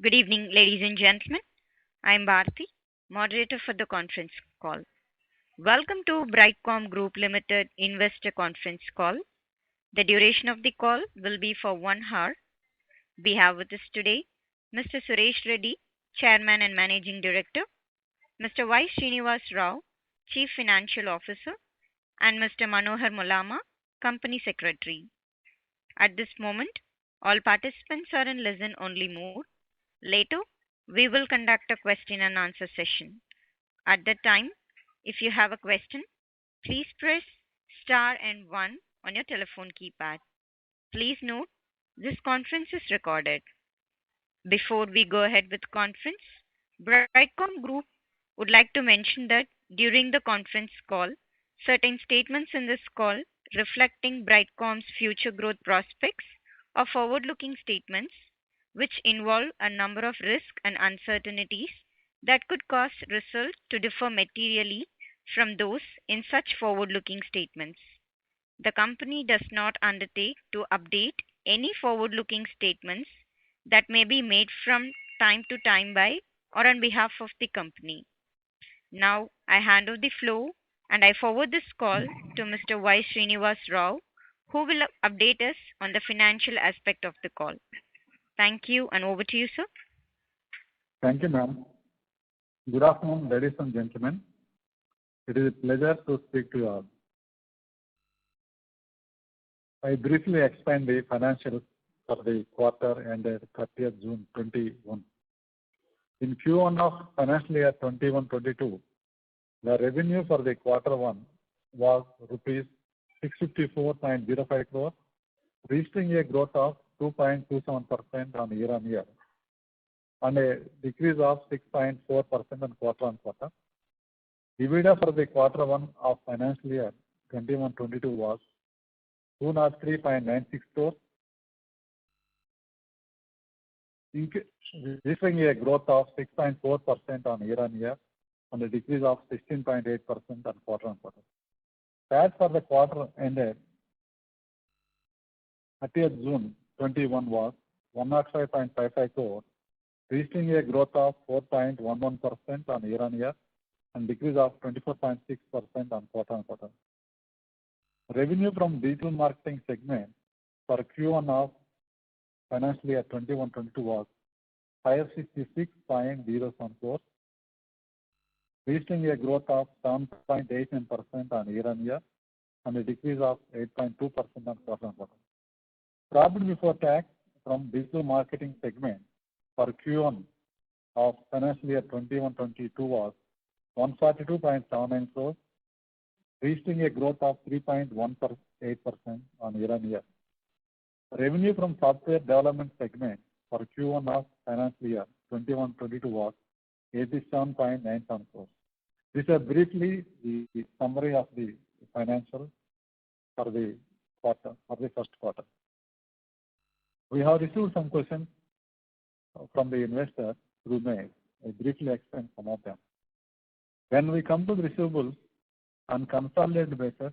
Good evening, ladies and gentlemen. I am Bharti, moderator for the conference call. Welcome to Brightcom Group Limited Investor Conference Call. The duration of the call will be for 1 hour. We have with us today Mr. Suresh Reddy, Chairman and Managing Director, Mr. Y. Srinivas Rao, Chief Financial Officer, and Mr. Manohar Mulama, Company Secretary. At this moment, all participants are in listen only mode. Later, we will conduct a question and answer session. At that time, if you have a question, please press star and 1 on your telephone keypad. Please note, this conference is recorded. Before we go ahead with the conference, Brightcom Group would like to mention that during the conference call, certain statements in this call reflecting Brightcom's future growth prospects are forward-looking statements which involve a number of risks and uncertainties that could cause results to differ materially from those in such forward-looking statements. The company does not undertake to update any forward-looking statements that may be made from time to time by or on behalf of the company. Now, I hand over the floor and I forward this call to Mr. Y. Srinivas Rao, who will update us on the financial aspect of the call. Thank you, and over to you, sir. Thank you, ma'am. Good afternoon, ladies and gentlemen. It is a pleasure to speak to you all. I briefly explain the financials for the quarter ended 30th June 21. In Q1 of financial year 21-22, the revenue for the quarter one was rupees 654.05 crores, registering a growth of 2.27% on year-on-year and a decrease of 6.4% on quarter-on-quarter. EBITDA for the quarter one of financial year 21-22 was 203.96 crores, registering a growth of 6.4% on year-on-year and a decrease of 16.8% on quarter-on-quarter. PAT for the quarter ended 30th June 21 was 105.55 crores, registering a growth of 4.11% on year-on-year and decrease of 24.6% on quarter-on-quarter. Revenue from digital marketing segment for Q1 of financial year 21-22 was 566.07 crores, registering a growth of 7.89% on year-on-year and a decrease of 8.2% on quarter-on-quarter. Profit before tax from digital marketing segment for Q1 of financial year 21-22 was 142.79 crores, registering a growth of 3.18% on year-on-year. Revenue from software development segment for Q1 of financial year 21-22 was 87.97 crores. This is briefly the summary of the financial for the quarter, for the first quarter. We have received some questions from the investor through mail. I briefly explain some of them. When we come to the receivables on consolidated basis,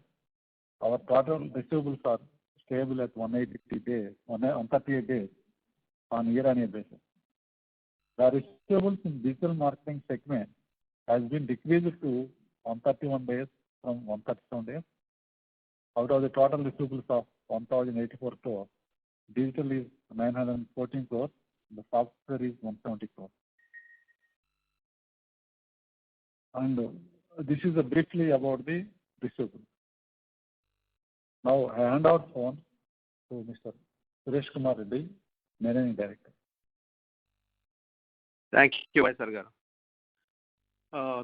our total receivables are stable at 138 days on year-on-year basis. The receivables in digital marketing segment has been decreased to 131 days from 137 days. Out of the total receivables of 1,084 crores, digital is 914 crores, the software is 170 crores. And this is briefly about the receivables. Now I hand out phone to Mr. Suresh Kumar Reddy, Managing Director. Thank you, Sargar.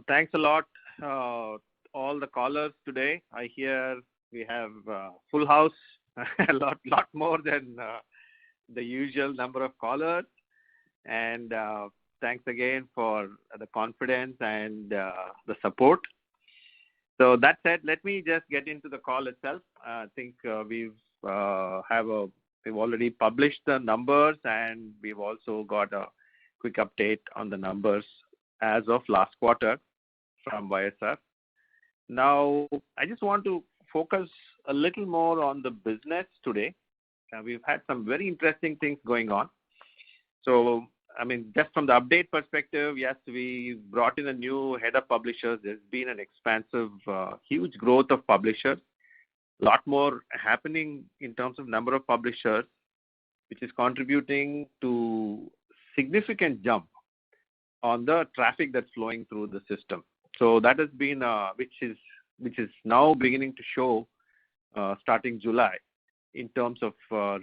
Thanks a lot, all the callers today. I hear we have full house, a lot more than the usual number of callers. And thanks again for the confidence and the support. So that said, let me just get into the call itself. I think we've already published the numbers, and we've also got a quick update on the numbers as of last quarter from YSR. Now, I just want to focus a little more on the business today. We've had some very interesting things going on. So just from the update perspective, yes, we brought in a new head of publishers. There's been an expansive, huge growth of publishers. A lot more happening in terms of number of publishers, which is contributing to significant jump on the traffic that's flowing through the system. So that has been, which is now beginning to show starting July in terms of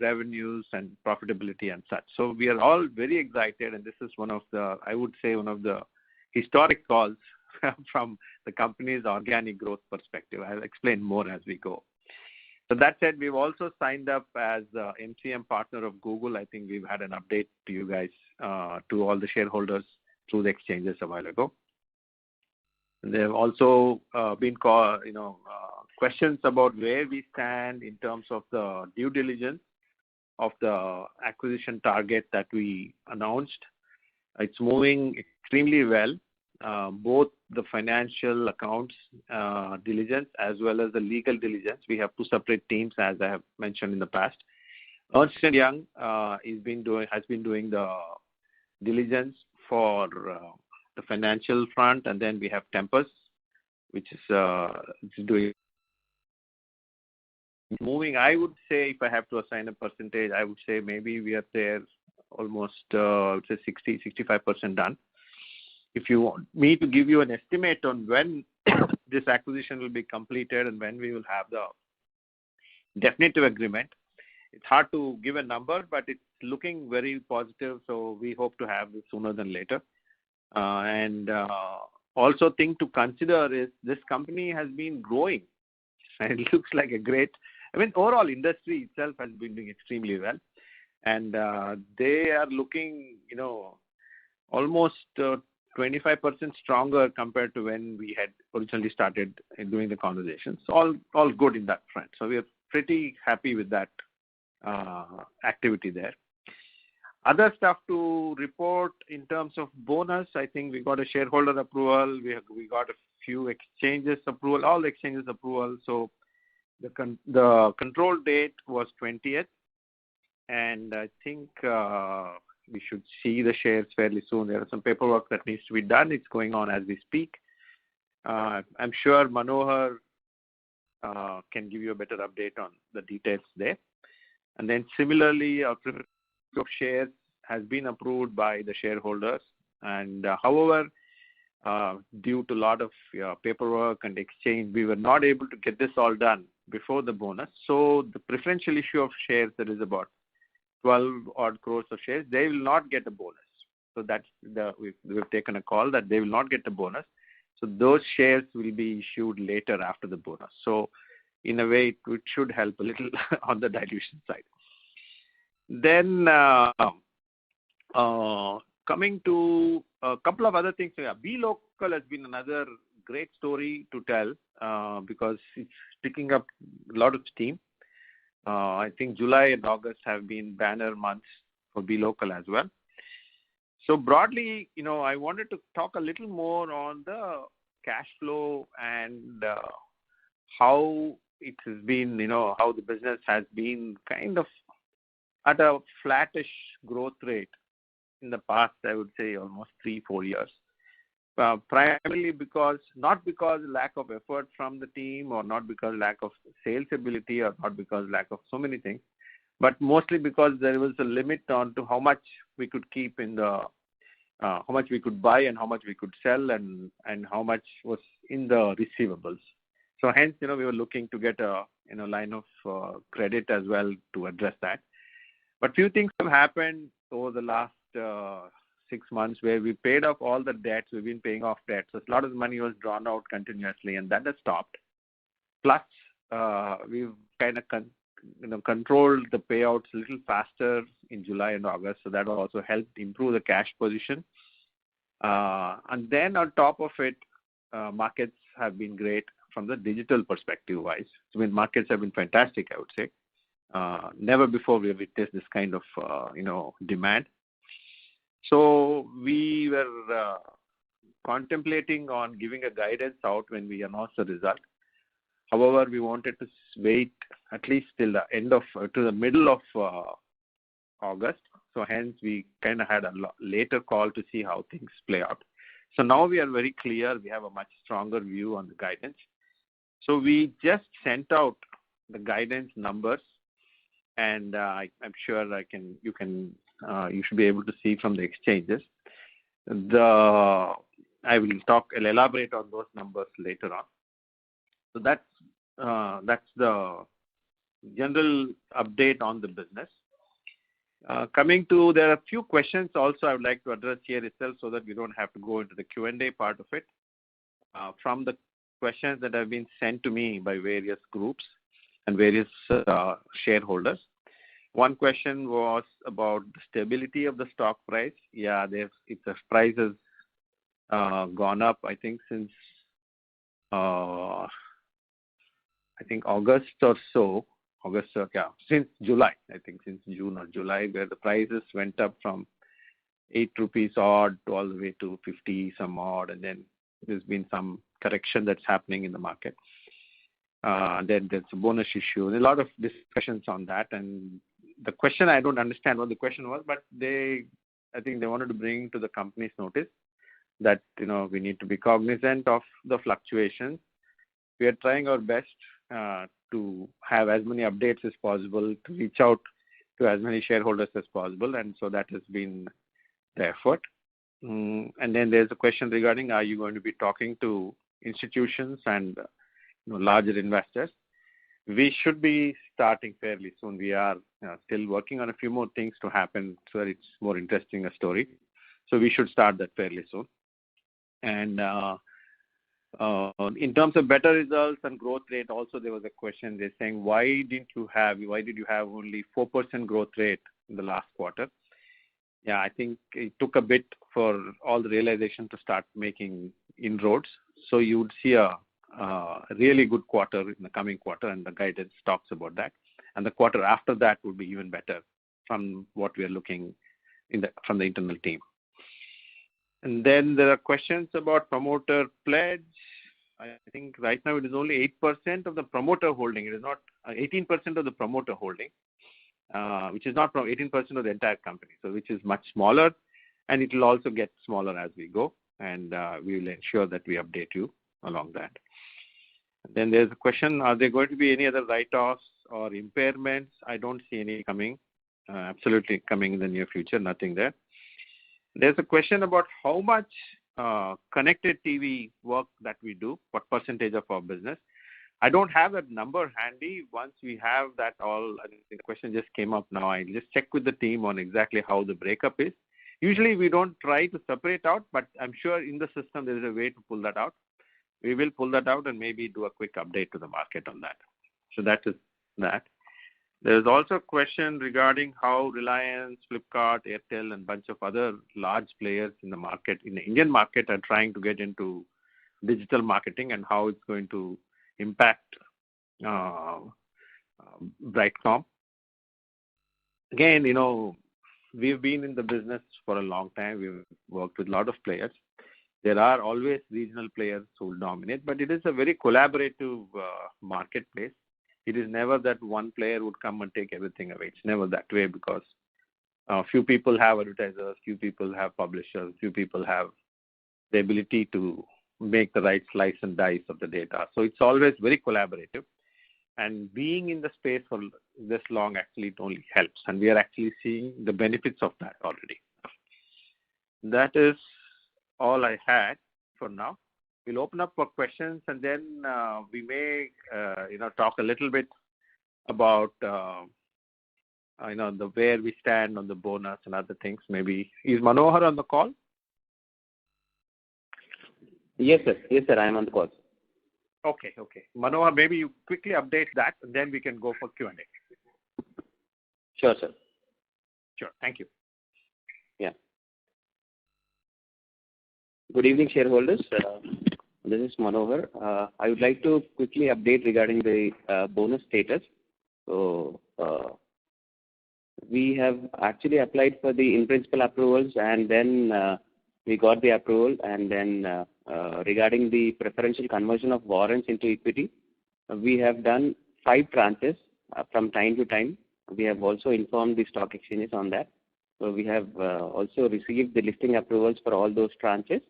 revenues and profitability and such. So we are all very excited, and this is one of the historic calls from the company's organic growth perspective. I'll explain more as we go. So that said, we've also signed up as MCM partner of Google. I think we've had an update to you guys, to all the shareholders through the exchanges a while ago. And there have also been questions about where we stand in terms of the due diligence of the acquisition target that we announced. It's moving extremely well, both the financial accounts diligence as well as the legal diligence. We have two separate teams, as I have mentioned in the past. Ernst & Young has been doing the diligence for the financial front, and then we have Tempus, which is doing moving. I would say, if I have to assign a percentage, I would say maybe we are there almost 60-65% done. If you want me to give you an estimate on when this acquisition will be completed and when we will have the definitive agreement, it's hard to give a number, but it's looking very positive. So we hope to have this sooner than later. Also thing to consider is this company has been growing, and it looks like a great, overall industry itself has been doing extremely well, and they are looking, almost 25% stronger compared to when we had originally started doing the conversations. All good in that front. So we are pretty happy with that activity there. Other stuff to report in terms of bonus, I think we got a shareholder approval. We got a few exchanges approval, all the exchanges approval. So the control date was 20th, and I think we should see the shares fairly soon. There are some paperwork that needs to be done. It's going on as we speak. I'm sure Manohar can give you a better update on the details there. And then similarly, our of shares has been approved by the shareholders, and however, due to a lot of paperwork and exchange, we were not able to get this all done before the bonus. So the preferential issue of shares, that is about 12 odd crores of shares, they will not get a bonus. So that's we've taken a call that they will not get a bonus. So those shares will be issued later after the bonus. So in a way, it should help a little on the dilution side. Then coming to a couple of other things. BeLocal has been another great story to tell because it's picking up a lot of steam. I think July and August have been banner months for BeLocal as well. So broadly, I wanted to talk a little more on the cash flow and how it has been, how the business has been kind of at a flattish growth rate in the past, I would say almost 3-4 years. Primarily not because lack of effort from the team, or not because lack of sales ability, or not because lack of so many things, but mostly because there was a limit on to how much we could keep in the, how much we could buy and how much we could sell, and how much was in the receivables. So hence, we were looking to get a line of credit as well to address that. But few things have happened over the last 6 months where we paid off all the debts. We've been paying off debts. So a lot of money was drawn out continuously, and that has stopped. Plus, we've kind of controlled the payouts a little faster in July and August, so that also helped improve the cash position. And then on top of it, markets have been great from the digital perspective wise. Markets have been fantastic, I would say. Never before we have witnessed this kind of demand. So we were contemplating on giving a guidance out when we announced the result. However, we wanted to wait at least till the middle of August, So hence we kind of had a later call to see how things play out. So now we are very clear. We have a much stronger view on the guidance. So we just sent out the guidance numbers, and I'm sure you should be able to see from the exchanges. I'll elaborate on those numbers later on. So that's the general update on the business. There are a few questions also I would like to address here itself so that we don't have to go into the Q&A part of it. From the questions that have been sent to me by various groups and various shareholders. One question was about the stability of the stock price. Yeah, the price has gone up, I think, since August or so. Since July, I think since June or July, where the prices went up from 8 rupees odd to all the way to 50 some odd, and then there's been some correction that's happening in the market. Then there's a bonus issue. There's a lot of discussions on that, and the question, I don't understand what the question was, but I think they wanted to bring to the company's notice that we need to be cognizant of the fluctuations. We are trying our best to have as many updates as possible, to reach out to as many shareholders as possible, and so that has been the effort. And then there's a question regarding, are you going to be talking to institutions and larger investors? We should be starting fairly soon. We are still working on a few more things to happen so that it's more interesting a story. So we should start that fairly soon. And in terms of better results and growth rate, also there was a question. They're saying, why did you have only 4% growth rate in the last quarter? Yeah, I think it took a bit for all the realization to start making inroads. So you would see a really good quarter in the coming quarter, and the guidance talks about that. And the quarter after that would be even better from what we are looking from the internal team. And then there are questions about promoter pledge. I think right now it is only 8% of the promoter holding. It is not 18% of the promoter holding, which is not from 18% of the entire company. So which is much smaller, and it will also get smaller as we go. And we will ensure that we update you along that. And then there's a question, are there going to be any other write-offs or impairments? I don't see any coming, absolutely coming in the near future, nothing there. There's a question about how much connected TV work that we do, what percentage of our business. I don't have that number handy. Once we have that all, I think the question just came up now. I just check with the team on exactly how the breakup is. Usually we don't try to separate out, but I'm sure in the system there is a way to pull that out. We will pull that out and maybe do a quick update to the market on that. So that is that. There's also a question regarding how Reliance, Flipkart, Airtel, and a bunch of other large players in the market, in the Indian market, are trying to get into digital marketing and how it's going to impact Brightcom. Again, we've been in the business for a long time. We've worked with a lot of players. There are always regional players who will dominate, but it is a very collaborative marketplace. It is never that one player would come and take everything away. It's never that way because few people have advertisers, few people have publishers, few people have the ability to make the right slice and dice of the data. So it's always very collaborative. And being in the space for this long, actually, it only helps. And we are actually seeing the benefits of that already. That is all I had for now. We'll open up for questions, and then we may, talk a little bit about, where we stand on the bonus and other things. Maybe is Manohar on the call? Yes, sir. Yes, sir. I am on the call. Okay. Manohar, maybe you quickly update that, and then we can go for Q&A. Sure, sir. Sure. Thank you. Yeah. Good evening, shareholders. This is Manohar. I would like to quickly update regarding the bonus status. So, we have actually applied for the in-principle approvals, and then we got the approval. And then regarding the preferential conversion of warrants into equity, we have done 5 tranches from time to time. We have also informed the stock exchanges on that. we have also received the listing approvals for all those tranches,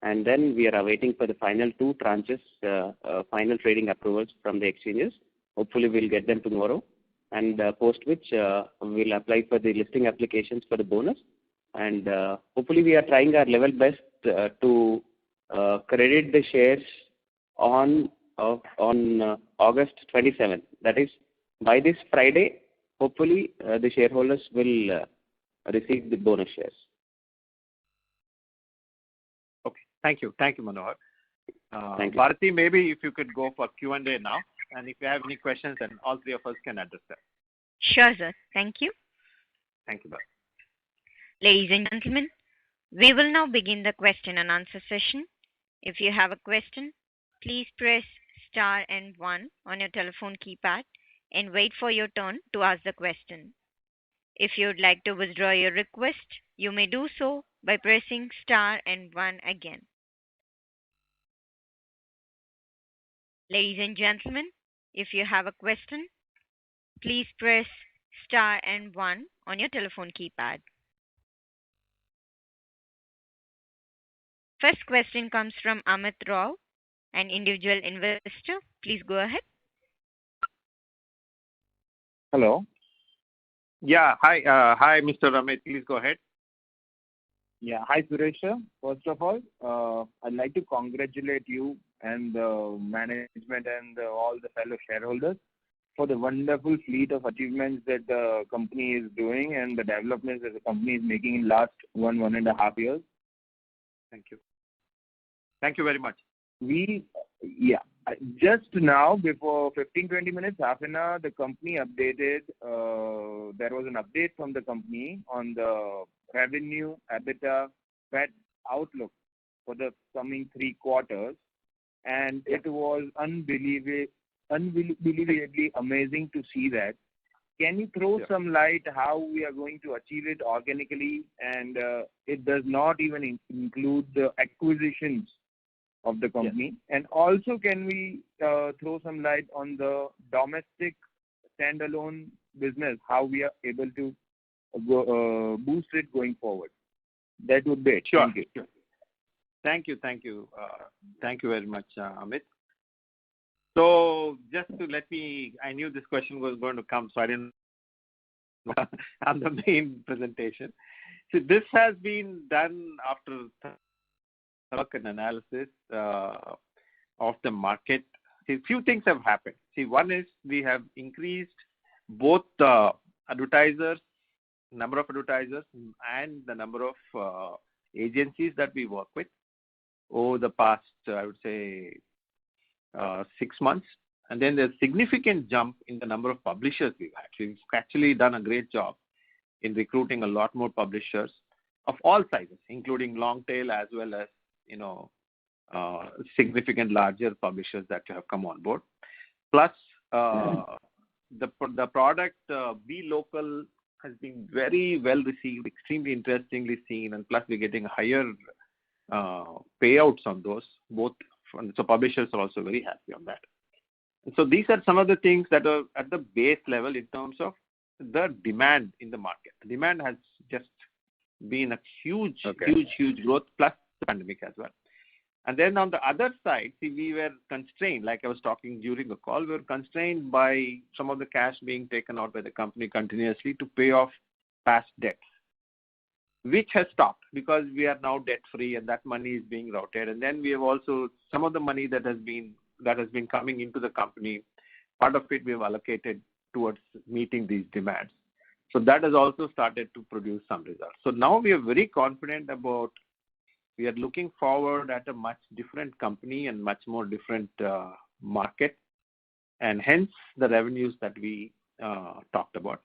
and then we are awaiting for the final 2 tranches, final trading approvals from the exchanges. Hopefully, we'll get them tomorrow, and post which we'll apply for the listing applications for the bonus. And hopefully, we are trying our level best to credit the shares on August 27th. That is, by this Friday, hopefully the shareholders will receive the bonus shares. Okay. Thank you, Manohar. Thank you. Bharati, maybe if you could go for Q&A now, and if you have any questions, then all 3 of us can address them. Sure, sir. Thank you. Thank you, Bharati. Ladies and gentlemen, we will now begin the question and answer session. If you have a question, please press star and 1 on your telephone keypad and wait for your turn to ask the question. If you would like to withdraw your request, you may do so by pressing star and 1 again. Ladies and gentlemen, if you have a question, please press star and 1 on your telephone keypad. First question comes from Amit Rao, an individual investor. Please go ahead. Hello. Yeah. Hi, Mr. Amit. Please go ahead. Yeah. Hi, Suresh. First of all, I'd like to congratulate you and the management and all the fellow shareholders for the wonderful fleet of achievements that the company is doing and the developments that the company is making in last 1.5 years. Thank you. Thank you very much. Just now, before 15-20 minutes, half an hour, the company updated. There was an update from the company on the revenue, EBITDA, PAT outlook for the coming 3 quarters, and it was unbelievably amazing to see that. Can you throw some light how we are going to achieve it organically, and it does not even include the acquisitions of the company? And also, can we throw some light on the domestic standalone business, how we are able to boost it going forward? That would be it. Sure. Thank you. Sure. Thank you. Thank you very much, Amit. So just to I knew this question was going to come, so I didn't on the main presentation. So this has been done after work and analysis of the market. See, few things have happened. See, one is we have increased both the number of advertisers and the number of agencies that we work with over the past, I would say, 6 months. And then there's significant jump in the number of publishers we've had. We've actually done a great job in recruiting a lot more publishers of all sizes, including long tail as well as significant larger publishers that have come on board. Plus, the product Be Local has been very well received, extremely interestingly seen, and plus we're getting higher payouts on those. So publishers are also very happy on that. And so these are some of the things that are at the base level in terms of the demand in the market. The demand has just been a huge growth, plus the pandemic as well. And then on the other side, see, we were constrained, like I was talking during the call, we were constrained by some of the cash being taken out by the company continuously to pay off past debts, which has stopped because we are now debt free and that money is being routed. And then we have also some of the money that has been coming into the company, part of it we have allocated towards meeting these demands. So that has also started to produce some results. So now we are very confident we are looking forward at a much different company and much more different market, and hence the revenues that we talked about.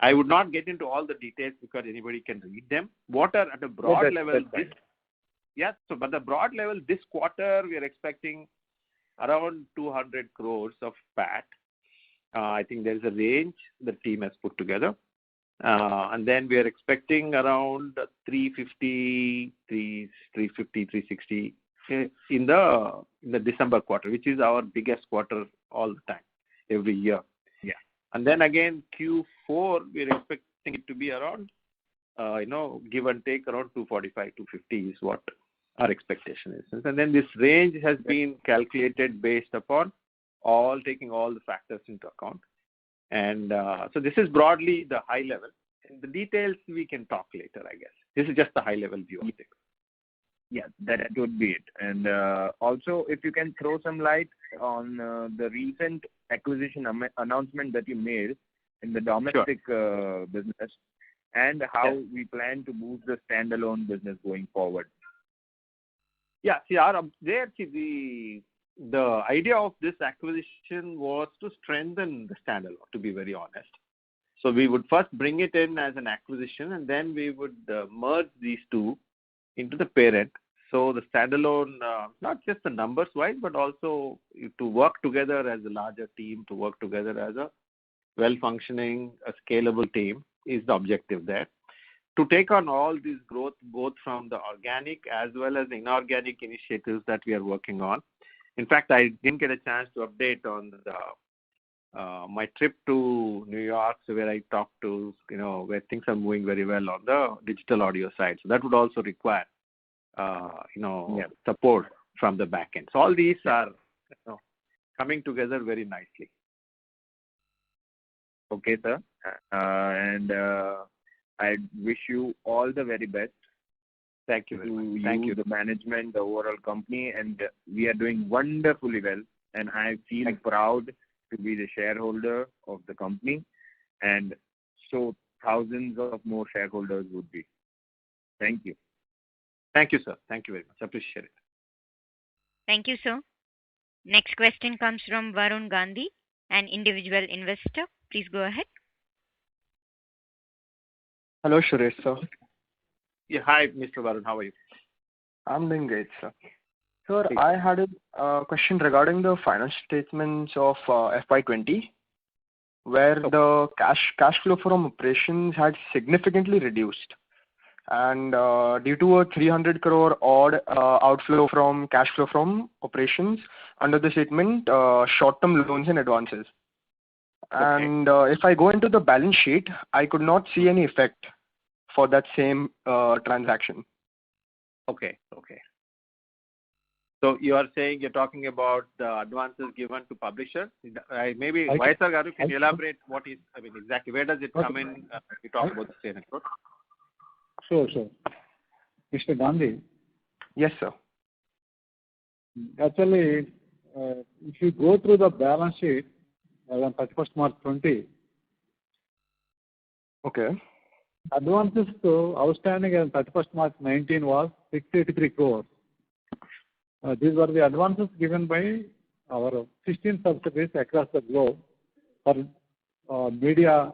I would not get into all the details because anybody can read them. What are at a broad level? But the broad level, this quarter we are expecting around 200 crores of PAT. I think there is a range the team has put together. And then we are expecting around 350, 360 in the December quarter, which is our biggest quarter all the time, every year. Yeah. And then again, Q4, we are expecting it to be around give and take around 245, 250 is what our expectation is. And then this range has been calculated based upon taking all the factors into account. And so this is broadly the high level. And the details we can talk later, I guess. This is just the high level view of it. Yeah, that would be it. And also, if you can throw some light on the recent acquisition announcement that you made in the domestic business, and how we plan to boost the standalone business going forward. Yeah, see, the idea of this acquisition was to strengthen the standalone, to be very honest. So we would first bring it in as an acquisition, and then we would merge these two into the parent. So the standalone, not just the numbers wise, but also to work together as a larger team, to work together as a well-functioning, a scalable team is the objective there. To take on all this growth, both from the organic as well as inorganic initiatives that we are working on. In fact, I didn't get a chance to update on my trip to New York, so where I talked to, where things are moving very well on the digital audio side. So that would also require, support from the back end. So all these are coming together very nicely. Okay, sir. And I wish you all the very best. Thank you very much. Thank you, the management, the overall company, and we are doing wonderfully well. And I feel proud to be the shareholder of the company, and so thousands of more shareholders would be. Thank you. Thank you, sir. Thank you very much. Appreciate it. Thank you, sir. Next question comes from Varun Gandhi, an individual investor. Please go ahead. Hello, Suresh, sir. Yeah, hi, Mr. Varun. How are you? I'm doing great, sir. Sir, I had a question regarding the financial statements of FY20, where the cash flow from operations had significantly reduced, and due to a 300 crore odd outflow from cash flow from operations under the statement short-term loans and advances. And if I go into the balance sheet, I could not see any effect for that same transaction. Okay. So you are saying you're talking about the advances given to publishers? Maybe Vaisar Garu, can you elaborate exactly where does it come in? We talk about the same approach. Sure. Mr. Gandhi. Yes, sir. Actually, if you go through the balance sheet on 31st March 20. Okay. Advances to outstanding on 31st March 19 was 683 crores. These were the advances given by our 16 subsidiaries across the globe for media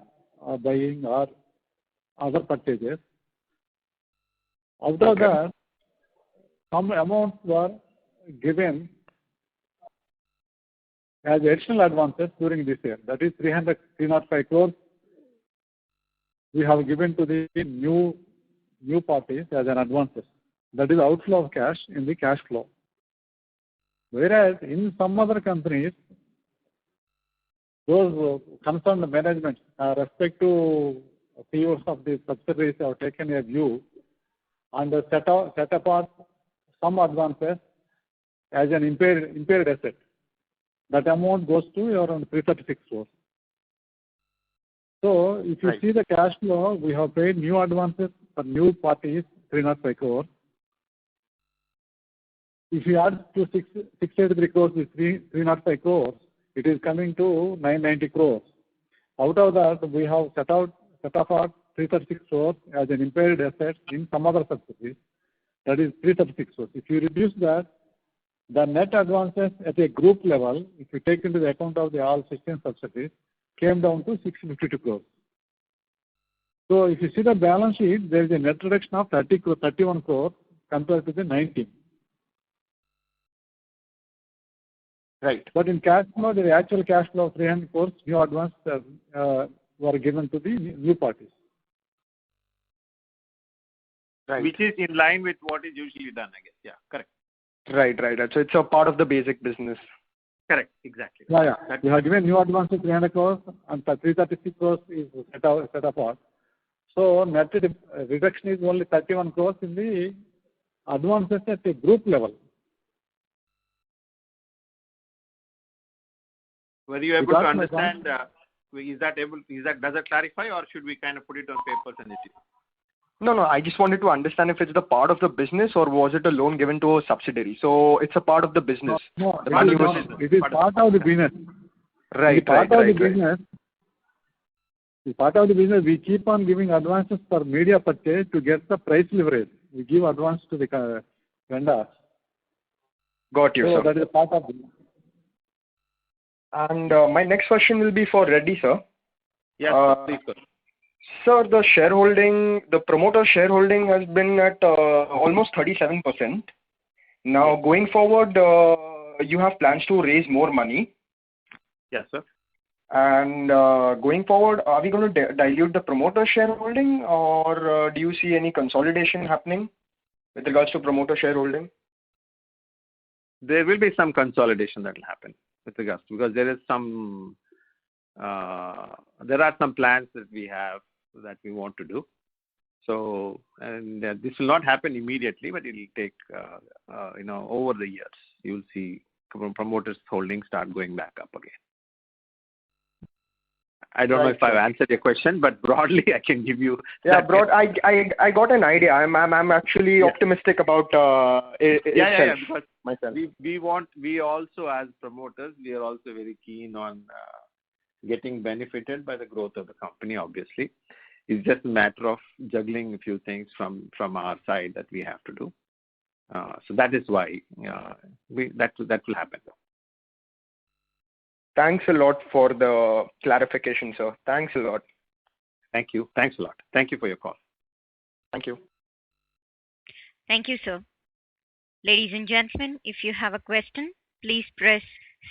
buying or other purchases. Out of that, some amounts were given as additional advances during this year. That is 305 crores we have given to the new parties as an advances. That is outflow of cash in the cash flow. Whereas in some other companies, those concerned management, respect to CEOs of the subsidiaries have taken a view and set apart some advances as an impaired asset. That amount goes to around 336 crores. So if you see the cash flow, we have paid new advances for new parties, 305 crores. If you add to 683 crores with 305 crores, it is coming to 990 crores. Out of that, we have set apart 336 crores as an impaired asset in some other subsidiaries. That is 336 crores. If you reduce that, the net advances at a group level, if you take into the account of the all 16 subsidiaries, came down to 652 crores. So if you see the balance sheet, there is a net reduction of 31 crores compared to the 19. Right. But in cash flow, the actual cash flow of 300 crores, new advance were given to the new parties. Right. Which is in line with what is usually done, I guess. Yeah, correct. Right. So it's a part of the basic business. Correct, exactly. Yeah. We have given new advance of 300 crores and 336 crores is set apart. So net reduction is only 31 crores in the advances at the group level. Were you able You to got my understand? Does that clarify, or should we kind of put it on paper and it? No, I just wanted to understand if it's the part of the business or was it a loan given to a subsidiary. So it's a part of the business. No, The money it is part of the business. Right. The part of the business, we keep on giving advances for media purchase to get the price leverage. We give advance to the vendors. Got you, So sir. that is part of it. And my next question will be for Reddy, sir. Yes, please go. Sir, the promoter shareholding has been at almost 37%. Now, going forward, you have plans to raise more money. Yes, sir. And going forward, are we going to dilute the promoter shareholding, or do you see any consolidation happening with regards to promoter shareholding? There will be some consolidation that will happen with regards to, because there are some plans that we have that we want to do. So, and this will not happen immediately, but it will take, over the years, you will see promoters holdings start going back up again. I don't know if I've answered your question, but broadly I can give you. Yeah, I got an idea. I'm actually optimistic about itself. Because myself. We also, as promoters, we are also very keen on getting benefited by the growth of the company. Obviously, it's just a matter of juggling a few things from our side that we have to do. So that is why that will happen. Thanks a lot for the clarification, sir. Thanks a lot. Thank you. Thanks a lot. Thank you for your call. Thank you. Thank you, sir. Ladies and gentlemen, if you have a question, please press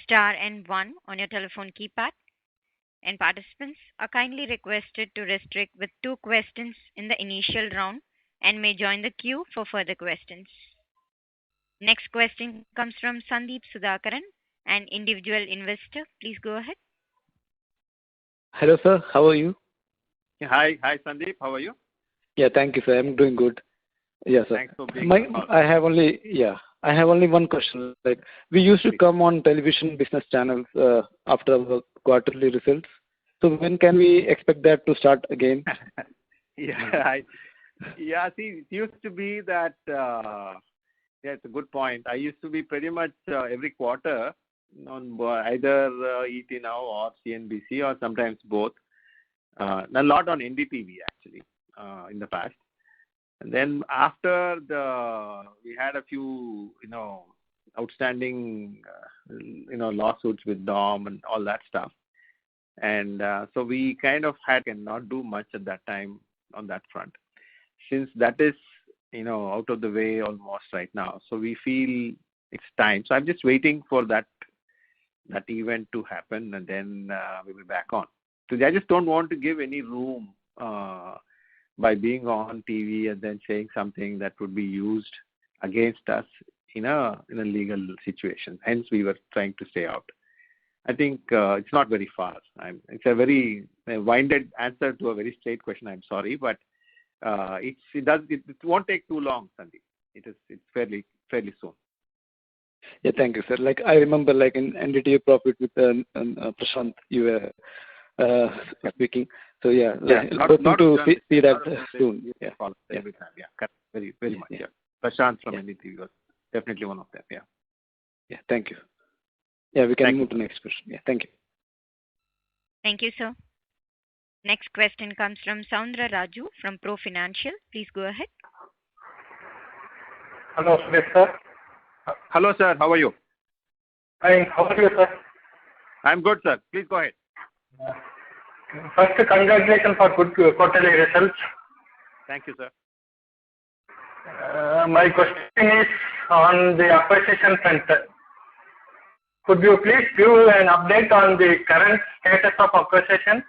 star and 1 on your telephone keypad. And participants are kindly requested to restrict with 2 questions in the initial round and may join the queue for further questions. Next question comes from Sandeep Sudhakaran, an individual investor. Please go ahead. Hello, sir. How are you? Hi, Sandeep. How are you? Yeah, thank you, sir. I'm doing good. Yeah, sir. Thanks for being on. I have only one question. Like, we used to come on television business channels after the quarterly results. So when can we expect that to start again? See, it used to be that. It's a good point. I used to be pretty much every quarter on either ET Now or CNBC, or sometimes both. A lot on NDTV actually in the past. And then after we had a few outstanding lawsuits with DOM and all that stuff, and so we kind of cannot do much at that time on that front, since that is out of the way almost right now. So we feel it's time. So I'm just waiting for that event to happen, and then we'll be back on. So I just don't want to give any room by being on TV and then saying something that would be used against us in a legal situation. Hence, we were trying to stay out. I think it's not very far. It's a very winded answer to a very straight question. I'm sorry, but it won't take too long, Sandeep. It's fairly soon. Yeah, thank you, sir. Like, I remember, like, in NDTV Profit with Prashant, you were speaking. So hoping to see that soon. Every time. Very, very much. Yeah. Prashant from NDTV was definitely one of them. Yeah. Yeah. Thank you. Yeah, we can move to the next question. Yeah. Thank you. Thank you, sir. Next question comes from Soundra Raju from Pro Financial. Please go ahead. Hello, sir. Hello, sir. How are you? Hi. How are you, sir? I'm good, sir. Please go ahead. First, congratulations for good quarterly results. Thank you, sir. My question is on the acquisition front. Could you please give an update on the current status of acquisition?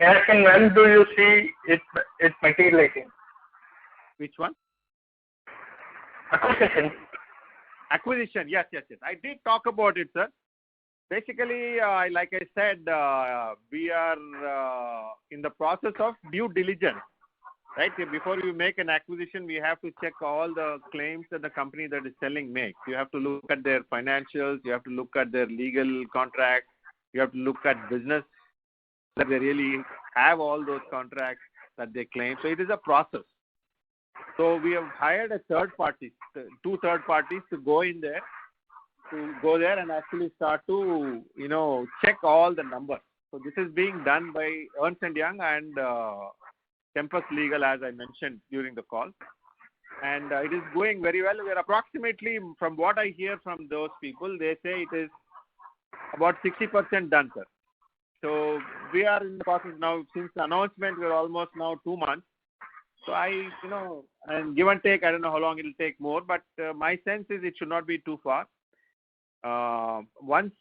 As in, when do you see it materializing? Which one? Acquisition. Acquisition. Yes. I did talk about it, sir. Basically, like I said, we are in the process of due diligence, right? Before you make an acquisition, we have to check all the claims that the company that is selling makes. You have to look at their financials. You have to look at their legal contracts. You have to look at business that they really have all those contracts that they claim. So it is a process. So we have hired a third party, two third parties to go there and actually start to, check all the numbers. So this is being done by Ernst & Young and Tempus Legal, as I mentioned during the call. And it is going very well. We are approximately, from what I hear from those people, they say it is about 60% done, sir. So we are in the process now. Since the announcement, we are almost now 2 months. So and give and take, I don't know how long it will take more, but my sense is it should not be too far. Once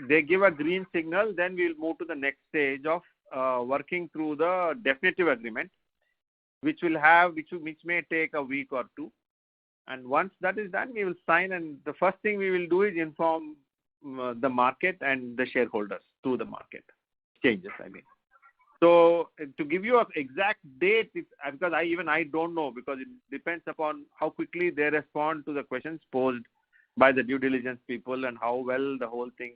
they give a green signal, then we'll move to the next stage of working through the definitive agreement, which may take a week or two. And once that is done, we will sign, and the first thing we will do is inform the market and the shareholders through the market changes, I mean. So to give you an exact date, because I don't know, because it depends upon how quickly they respond to the questions posed by the due diligence people and how well the whole thing.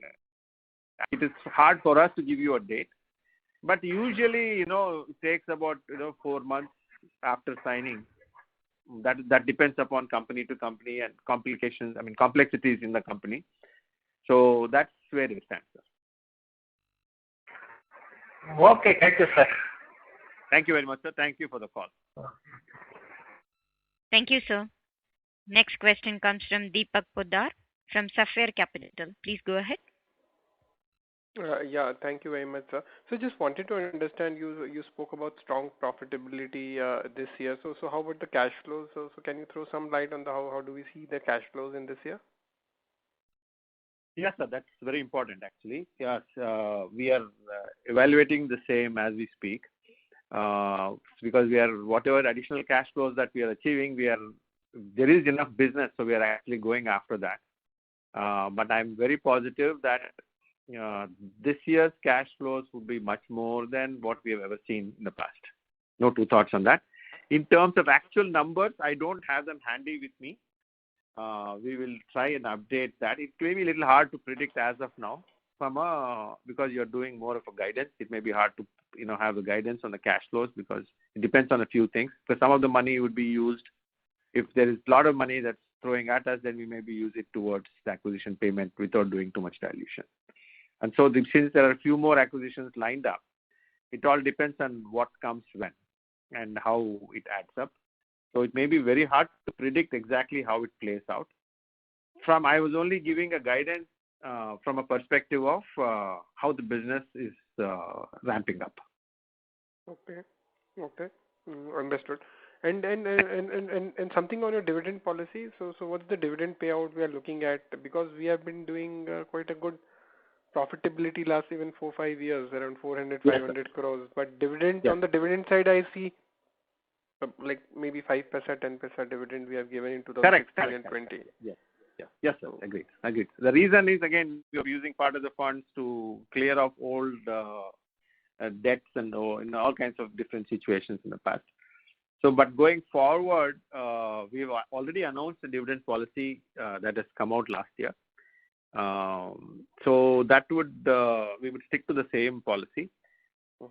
It is hard for us to give you a date, but usually, it takes about 4 months after signing. That depends upon company to company and complexities in the company. So that's where it stands, sir. Okay, thank you, sir. Thank you very much, sir. Thank you for the call. Thank you, sir. Next question comes from Deepak Poddar from Sapphire Capital. Please go ahead. Yeah, thank you very much, sir. So just wanted to understand, you spoke about strong profitability this year. So how about the cash flows? So can you throw some light on how do we see the cash flows in this year? Yes, sir. That's very important, actually. Yes, we are evaluating the same as we speak, because whatever additional cash flows that we are achieving, there is enough business, so we are actually going after that. But I'm very positive that this year's cash flows will be much more than what we have ever seen in the past. No two thoughts on that. In terms of actual numbers, I don't have them handy with me. We will try and update that. It may be a little hard to predict as of now, because you're doing more of a guidance. It may be hard to have a guidance on the cash flows, because it depends on a few things. Because some of the money would be used, if there is a lot of money that's throwing at us, then we maybe use it towards the acquisition payment without doing too much dilution. And so since there are a few more acquisitions lined up, it all depends on what comes when and how it adds up. So it may be very hard to predict exactly how it plays out. I was only giving a guidance from a perspective of how the business is ramping up. Okay. Understood. And something on your dividend policy. So what's the dividend payout we are looking at? Because we have been doing quite a good profitability last even 4-5 years, around 400-500 crores. But dividend, on the dividend side, I see like maybe 5%, 10% dividend we have given in 2016 and 20. Yes, sir. Agreed. The reason is, again, we are using part of the funds to clear off old debts and in all kinds of different situations in the past. So, but going forward, we've already announced the dividend policy that has come out last year. So that we would stick to the same policy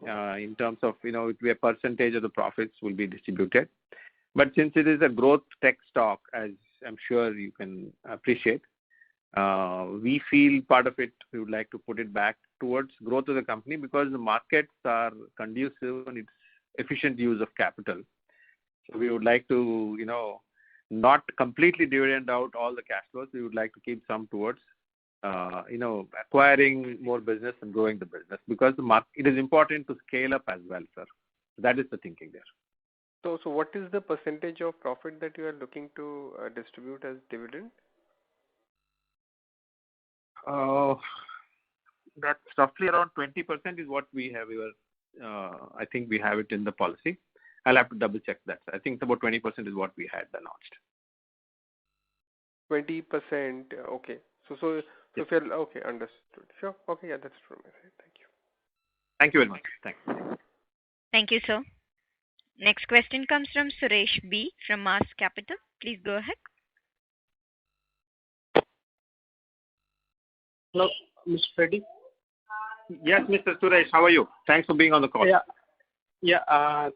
in terms of, it will be a percentage of the profits will be distributed. But since it is a growth tech stock, as I'm sure you can appreciate, we feel part of it, we would like to put it back towards growth of the company, because the markets are conducive and it's efficient use of capital. So we would like to, not completely dividend out all the cash flows. We would like to keep some towards, acquiring more business and growing the business, because it is important to scale up as well, sir. That is the thinking there. So what is the percentage of profit that you are looking to distribute as dividend? That's roughly around 20% is what we have. I think we have it in the policy. I'll have to double check that. I think it's about 20% is what we had announced. 20%. Okay. So So if you're okay, understood. Sure. Okay, yeah, that's from my side. Thank you. Thank you very much. Thanks. Thank you, sir. Next question comes from Suresh B from Mars Capital. Please go ahead. Hello, Mr. Reddy. Yes, Mr. Suresh, how are you? Thanks for being on the call.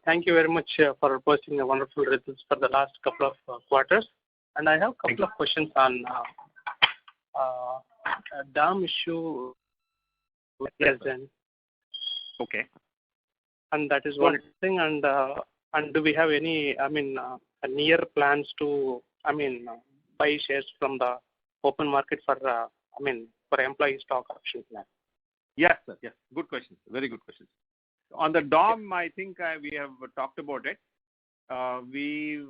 Thank you very much for posting the wonderful results for the last couple of quarters. And I have a couple of questions on dam issue. Okay. And that is one thing. And do we have any, near plans to, buy shares from the open market for employee stock option plan? Yes, sir. Yes. Good question. Very good question. On the DOM, I think we have talked about it. We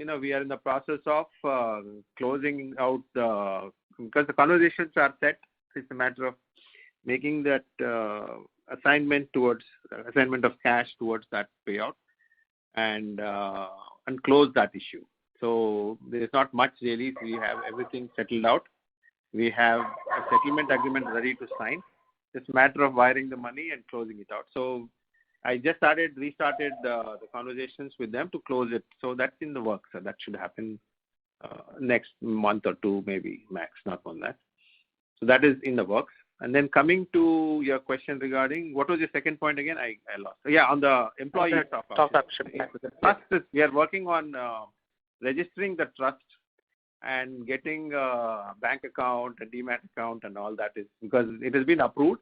are in the process of closing out because the conversations are set. It's a matter of making that assignment of cash towards that payout and close that issue. So there is not much really. We have everything settled out. We have a settlement agreement ready to sign. It's a matter of wiring the money and closing it out. So I just restarted the conversations with them to close it. So that's in the works. So that should happen next month or two, maybe max, not more than that. So that is in the works. And then coming to your question regarding, what was your second point again? I lost. Yeah, on the employee stock option. The trust we are working on registering the trust and getting a bank account, a demat account, and all that is because it has been approved.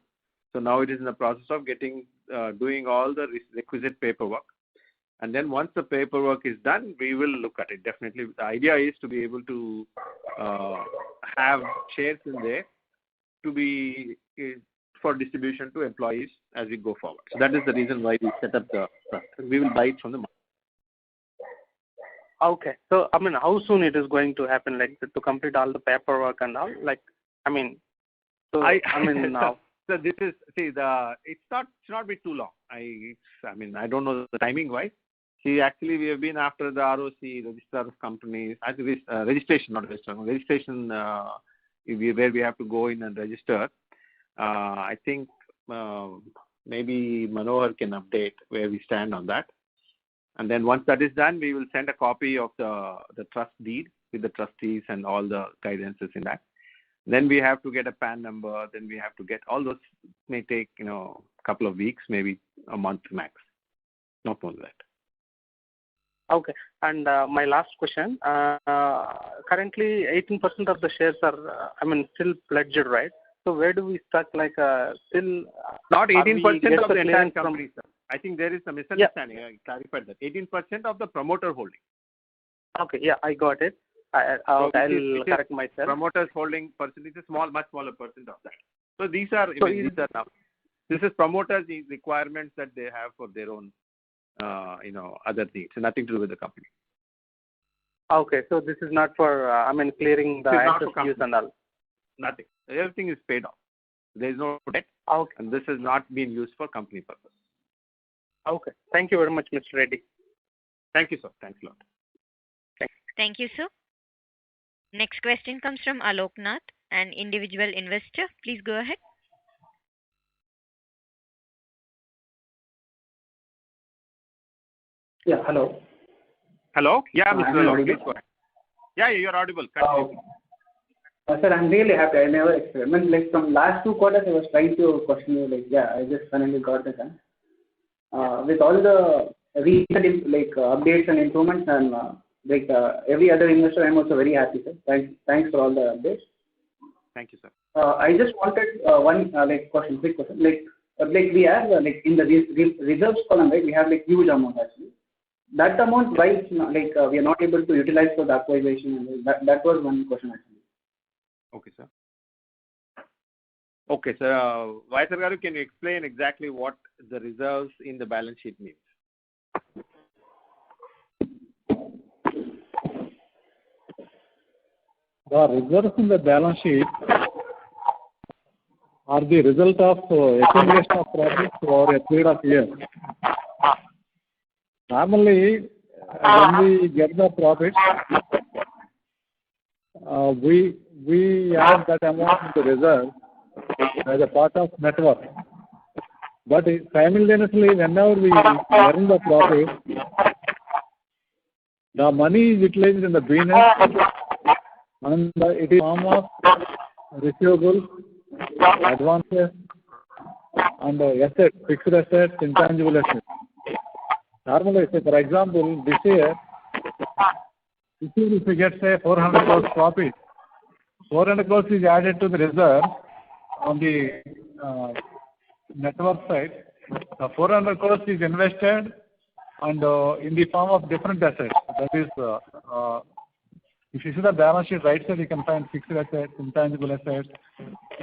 So now it is in the process of doing all the requisite paperwork. And then once the paperwork is done, we will look at it. Definitely, the idea is to be able to have shares in there to be for distribution to employees as we go forward. So that is the reason why we set up the trust. We will buy it from the market. Okay. So, how soon it is going to happen, like to complete all the paperwork and all? Now. So this is, it should not be too long. I don't know the timing wise. Actually, we have been after the ROC, Register of Companies, registration, not registration, where we have to go in and register. I think maybe Manohar can update where we stand on that. And then once that is done, we will send a copy of the trust deed with the trustees and all the guidances in that. Then we have to get a PAN number. Then we have to get all those. May take a couple of weeks, maybe a month max. Not more than that. Okay. And my last question. Currently, 18% of the shares are still pledged, right? So where do we start? Still not 18% of the entire company, sir. I think there is a misunderstanding. Yeah. I clarified that. 18% of the promoter holding. Okay. Yeah, I got it. I'll correct myself. Promoters holding percentage is much smaller percent of that. So these are now. This is promoters' requirements that they have for their own, other needs. Nothing to do with the company. Okay. So this is not for, clearing the access use and all. Nothing. Everything is paid off. There is no debt. Okay. And this is not being used for company purpose. Okay. Thank you very much, Mr. Reddy. Thank you, sir. Thanks a lot. Thank you, sir. Next question comes from Alok Nath, an individual investor. Please go ahead. Yeah, hello. Hello? Yeah, Mr. Alok, please go ahead. Yeah, you're audible. Sir, I'm really happy. I never experimented. From last 2 quarters, I was trying to question you. I just finally got the chance. With all the recent updates and improvements and every other investor, I'm also very happy, sir. Thanks for all the updates. Thank you, sir. I just wanted one quick question. We have in the reserves column, right? We have huge amount actually. That amount, why we are not able to utilize for the acquisition? That was one question actually. Okay, sir. Okay, sir. Vaisar Garu, can you explain exactly what the reserves in the balance sheet means? The reserves in the balance sheet are the result of accumulation of profits over a period of years. Normally, when we get the profits, we we add that amount into reserve as a part of net worth. But simultaneously, whenever we earn the profit, the money is utilized in the business and it is form of receivables, advances, and assets, fixed assets, intangible assets. Normally, say, for example, this year if we get, say, 400 crores profit, 400 crores is added to the reserve on the net worth side. The 400 crores is invested and in the form of different assets. That is, if you see the balance sheet right side, you can find fixed assets, intangible assets,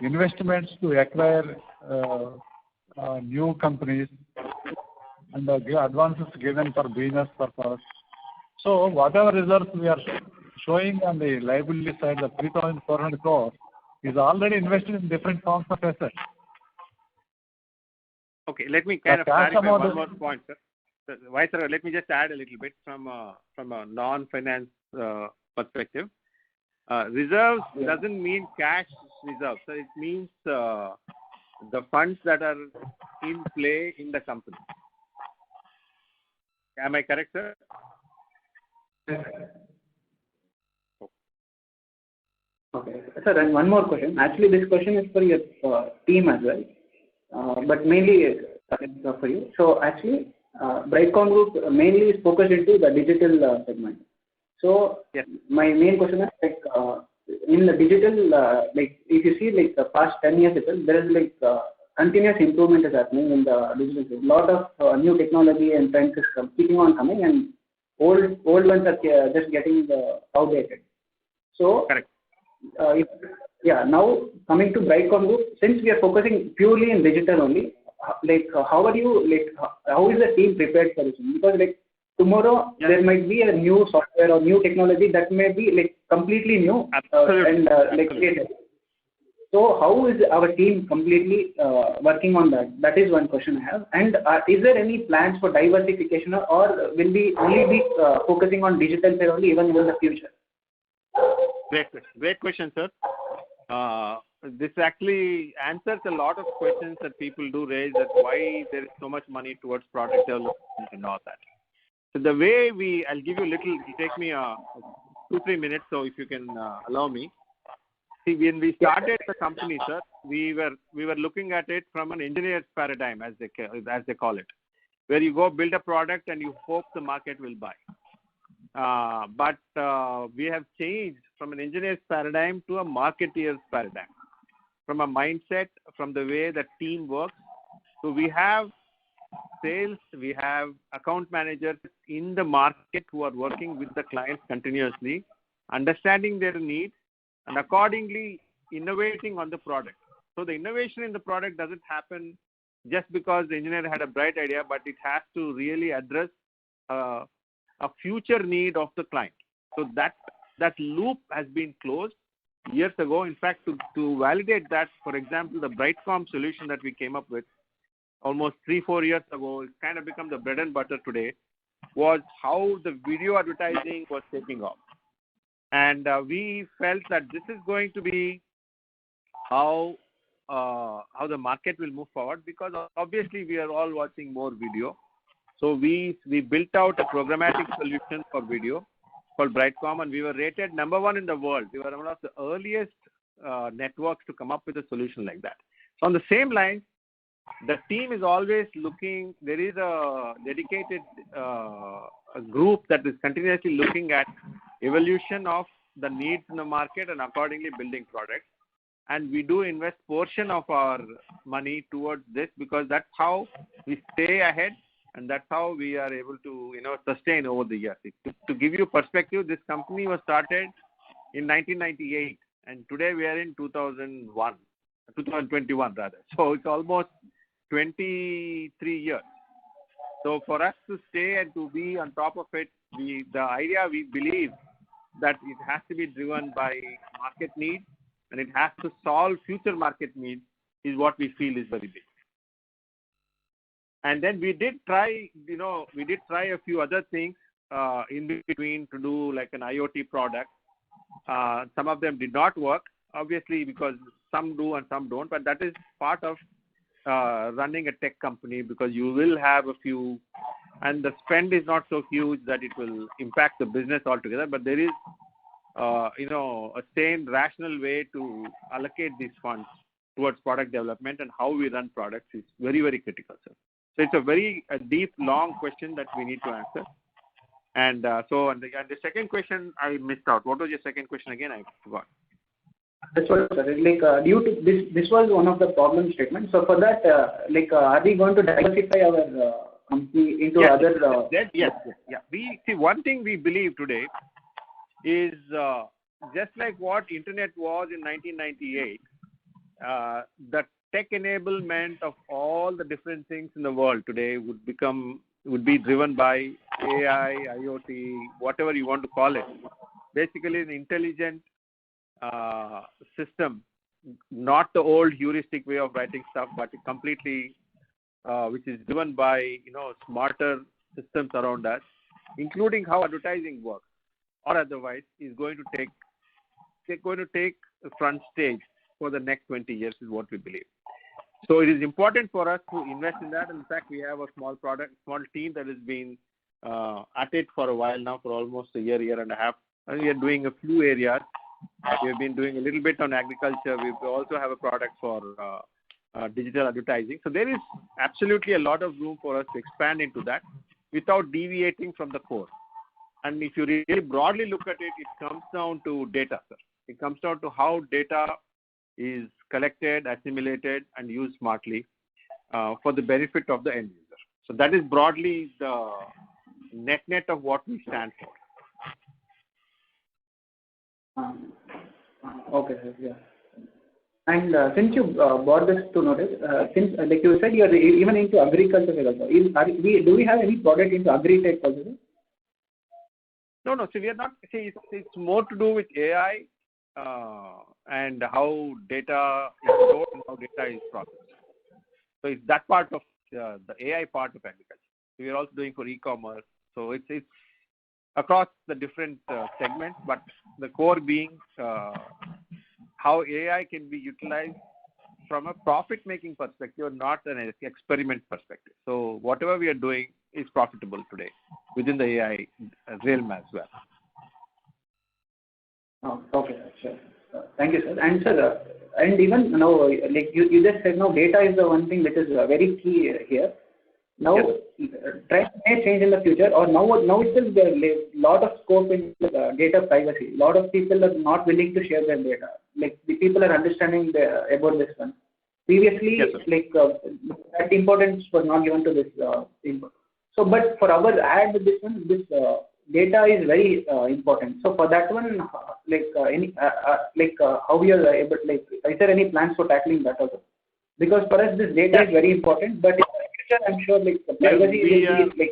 investments to acquire new companies, and advances given for business purpose. So whatever reserves we are showing on the liability side, the 3,400 crores is already invested in different forms of assets. Okay, let me kind of clarify one more point, sir. Viceroy, let me just add a little bit from a non-finance perspective. Reserves doesn't mean cash reserves. So it means the funds that are in play in the company. Am I correct, sir? Okay. Sir, and one more question. Actually, this question is for your team as well, but mainly for you. So actually, Brightcom Group mainly is focused into the digital segment. So my main question is like in the digital, like if you see like the past 10 years itself, there is like continuous improvement is happening in the digital field. A lot of new technology and trends is keeping on coming, and old ones are just getting outdated. So correct. Now coming to Brightcom Group, since we are focusing purely in digital only, like how are you, like how is the team prepared for this? Because like tomorrow there might be a new software or new technology that may be like completely new and like created. So how is our team completely working on that? That is one question I have. And is there any plans for diversification, or will we only be focusing on digital side only even in the future? Great question, sir. This actually answers a lot of questions that people do raise, that why there is so much money towards product development and all that. So the way I'll give you a little, it'll take me 2-3 minutes, so if you can allow me. See, when we started the company, sir, we were looking at it from an engineer's paradigm, as they call it, where you go build a product and you hope the market will buy. But we have changed from an engineer's paradigm to a marketeer's paradigm, from a mindset, from the way the team works. So we have sales, we have account managers in the market who are working with the clients continuously, understanding their needs, and accordingly innovating on the product. So the innovation in the product doesn't happen just because the engineer had a bright idea, but it has to really address a future need of the client. So that loop has been closed years ago. In fact, to validate that, for example, the Brightcom solution that we came up with almost 3-4 years ago, it's kind of become the bread and butter today, was how the video advertising was taking off. And we felt that this is going to be how the market will move forward, because obviously we are all watching more video. So we built out a programmatic solution for video called Brightcom, and we were rated #1 in the world. We were one of the earliest networks to come up with a solution like that. So on the same line, the team is always looking. There is a dedicated a group that is continuously looking at evolution of the needs in the market and accordingly building products. And we do invest portion of our money towards this, because that's how we stay ahead, and that's how we are able to sustain over the years. To give you perspective, this company was started in 1998, and today we are in 2021 rather. So it's almost 23 years. So for us to stay and to be on top of it, the idea, we believe that it has to be driven by market needs, and it has to solve future market needs, is what we feel is very big. And then we did try a few other things in between to do like an IoT product. Some of them did not work. obviously, because some do and some don't, but that is part of running a tech company, because you will have a few, and the spend is not so huge that it will impact the business altogether, but there is a sane, rational way to allocate these funds towards product development, and how we run products is very, very critical, sir. So it's a very deep, long question that we need to answer. And the second question I missed out. What was your second question again? I forgot. That's what, sir. Due to this was one of the problem statements. So for that, are we going to diversify our company into other? Yes. We see, one thing we believe today is just like what internet was in 1998. The tech enablement of all the different things in the world today would be driven by AI, IoT, whatever you want to call it. Basically, an intelligent system, not the old heuristic way of writing stuff, but completely which is driven by smarter systems around us, including how advertising works, or otherwise is going to take the front stage for the next 20 years, is what we believe. So it is important for us to invest in that. In fact, we have a small team that has been at it for a while now, for almost a year and a half. And we are doing a few areas. We have been doing a little bit on agriculture. We also have a product for digital advertising. So there is absolutely a lot of room for us to expand into that without deviating from the core. And if you really broadly look at it, it comes down to data, sir. It comes down to how data is collected, assimilated, and used smartly for the benefit of the end user. So that is broadly the net of what we stand for. Okay, sir. Yeah. And since you brought this to notice, since like you said, you are even into agriculture also. Do we have any product into agri-tech also? No. So we are not. See, it's more to do with AI and how data is stored and how data is processed. So it's that part of the AI part of agriculture. We are also doing for e-commerce. So it's across the different segments, but the core being how AI can be utilized from a profit-making perspective, not an experiment perspective. So whatever we are doing is profitable today within the AI realm as well. Oh, okay, sure. Thank you, sir. And sir, and even now, like you just said, now data is the one thing which is very key here. Now, trends may change in the future, or now itself there is a lot of scope in data privacy. A lot of people are not willing to share their data. Like the people are understanding about this one. Previously, that importance was not given to this input. So, but for our ad, this data is very important. So for that one, how we are able, is there any plans for tackling that also? Because for us, this data is very important, but in the future, I'm sure privacy will be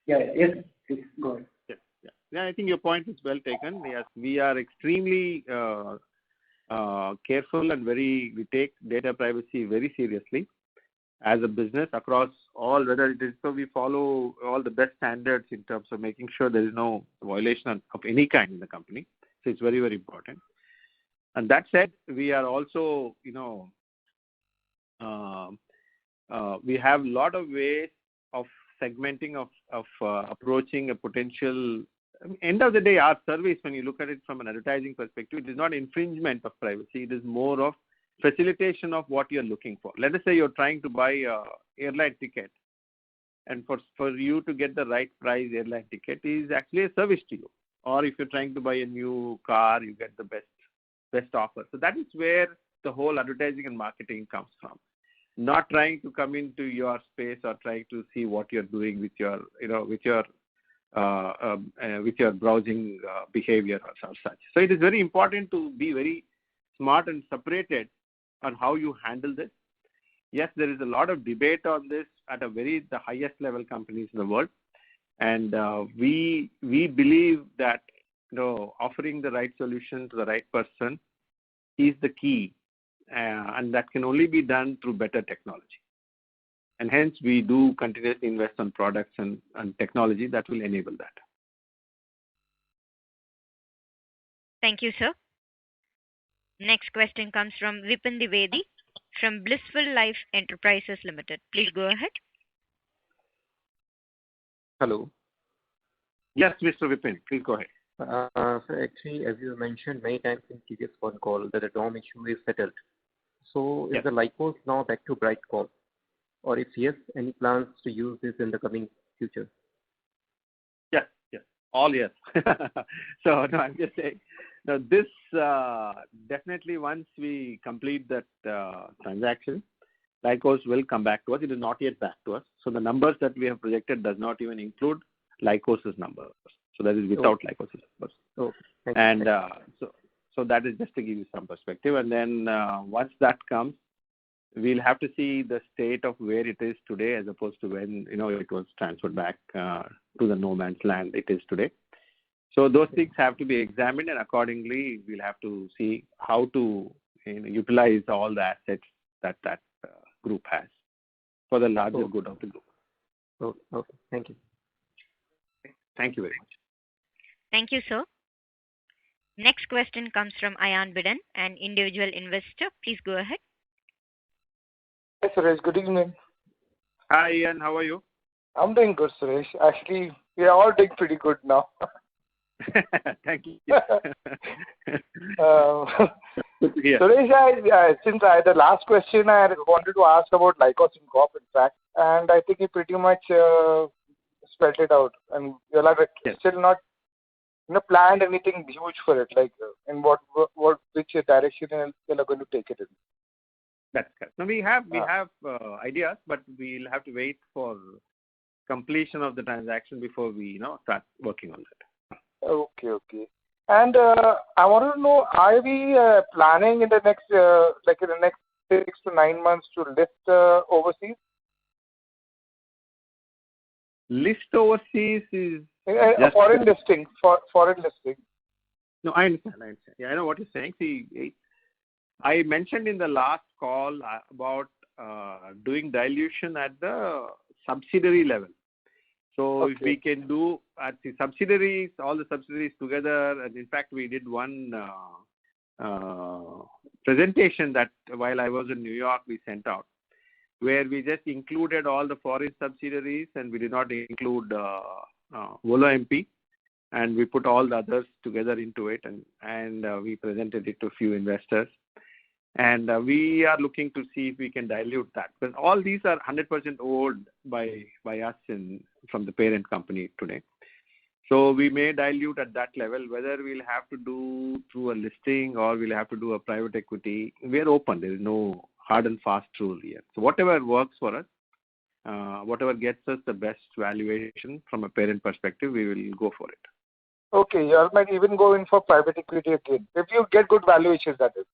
yes, please go ahead. Yeah, I think your point is well taken. Yes, we are extremely careful and we take data privacy very seriously as a business across all, whether it is, so we follow all the best standards in terms of making sure there is no violation of any kind in the company. So it's very, very important. And that said, we are also, we have a lot of ways of segmenting, of approaching a potential. End of the day, our service, when you look at it from an advertising perspective, it is not infringement of privacy. It is more of facilitation of what you're looking for. Let us say you're trying to buy an airline ticket, and for you to get the right price airline ticket is actually a service to you. Or if you're trying to buy a new car, you get the best offer. So that is where the whole advertising and marketing comes from. Not trying to come into your space or trying to see what you're doing with your browsing behavior or such. So it is very important to be very smart and separated on how you handle this. Yes, there is a lot of debate on this at the highest level companies in the world, and we believe that offering the right solution to the right person is the key, and that can only be done through better technology. And hence, we do continuously invest on products and technology that will enable that. Thank you, sir. Next question comes from Vipin Dwivedi from Blissful Life Enterprises Limited. Please go ahead. Hello. Yes, Mr. Vipin, please go ahead. So actually, as you mentioned many times in previous phone call, that the DOM issue is settled. So is the Lycos now back to Brightcom? Or if yes, any plans to use this in the coming future? Yes. All yes. So no, I'm just saying. Now this definitely once we complete that transaction, Lycos will come back to us. It is not yet back to us. So the numbers that we have projected does not even include Lycos' numbers. So that is without Lycos' numbers. Okay. And so that is just to give you some perspective. And then once that comes, we'll have to see the state of where it is today as opposed to when it was transferred back to the no man's land it is today. So those things have to be examined, and accordingly we'll have to see how to utilize all the assets that group has for the larger good of the group. Okay. Thank you. Thank you very much. Thank you, sir. Next question comes from Ayan Bidan, an individual investor. Please go ahead. Hi, Suresh. Good evening. Hi, Ian. How are you? I'm doing good, Suresh. Actually, we are all doing pretty good now. Thank you. Suresh, since the last question I wanted to ask about Lycos Incorp, in fact, and I think you pretty much spelled it out, and you all have still not planned anything huge for it, like in which direction you are going to take it in. That's correct. No, we have ideas, but we'll have to wait for completion of the transaction before we start working on that. Okay. And I want to know, are we planning in the next 6 to 9 months to list overseas? List overseas is foreign listing. Foreign listing. No, I understand. Yeah, I know what you're saying. See, I mentioned in the last call about doing dilution at the subsidiary level. So if we can do at the subsidiaries, all the subsidiaries together, and in fact we did one presentation that while I was in New York we sent out, where we just included all the foreign subsidiaries and we did not include Volo MP, and we put all the others together into it, and we presented it to a few investors. And we are looking to see if we can dilute that, because all these are 100% owned by us from the parent company today. So we may dilute at that level. Whether we'll have to do through a listing or we'll have to do a private equity, we are open. There is no hard and fast rule here. So whatever works for us, whatever gets us the best valuation from a parent perspective, we will go for it. Okay, you all might even go in for private equity again if you get good valuations, that is.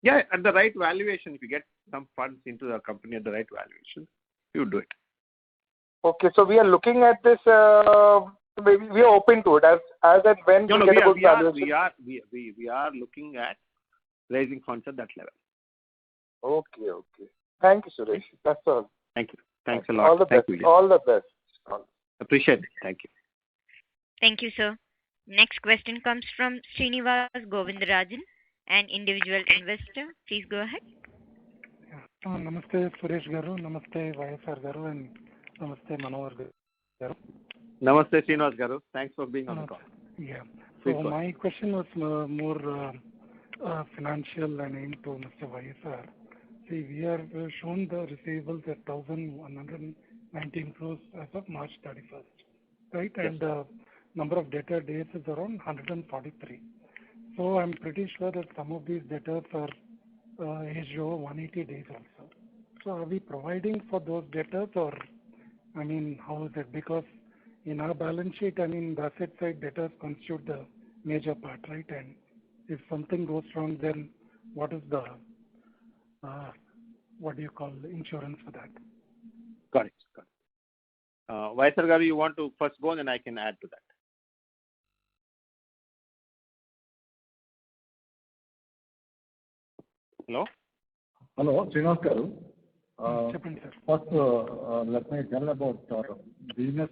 Yeah, at the right valuation, if you get some funds into the company at the right valuation, you do it. Okay, so we are looking at this. Maybe we are open to it as and when we get a good valuation. We are looking at raising funds at that level. Okay. Thank you, Suresh. That's all. Thank you. Thanks a lot. All the best. Thank you. All the best. Appreciate it. Thank you. Thank you, sir. Next question comes from Srinivas Govindarajan, an individual investor. Please go ahead. Namaste Suresh Garu, Namaste YSR Garu, and Namaste Manohar Garu. Namaste Srinivas Garu. Thanks for being on the call. Yeah. So my question was more financial and aimed to Mr. YSR. See, we have shown the receivables at 1,119 crores as of March 31st, right? Yes. And the number of debtor days is around 143. So I'm pretty sure that some of these debtors are aged over 180 days also. So are we providing for those debtors, or how is it? Because in our balance sheet, the asset side debtors constitute the major part, right? And if something goes wrong, then what is the insurance for that? Got it. YSR Garu, you want to first go, and then I can add to that. Hello, Srinivas Garu. First, let me tell about business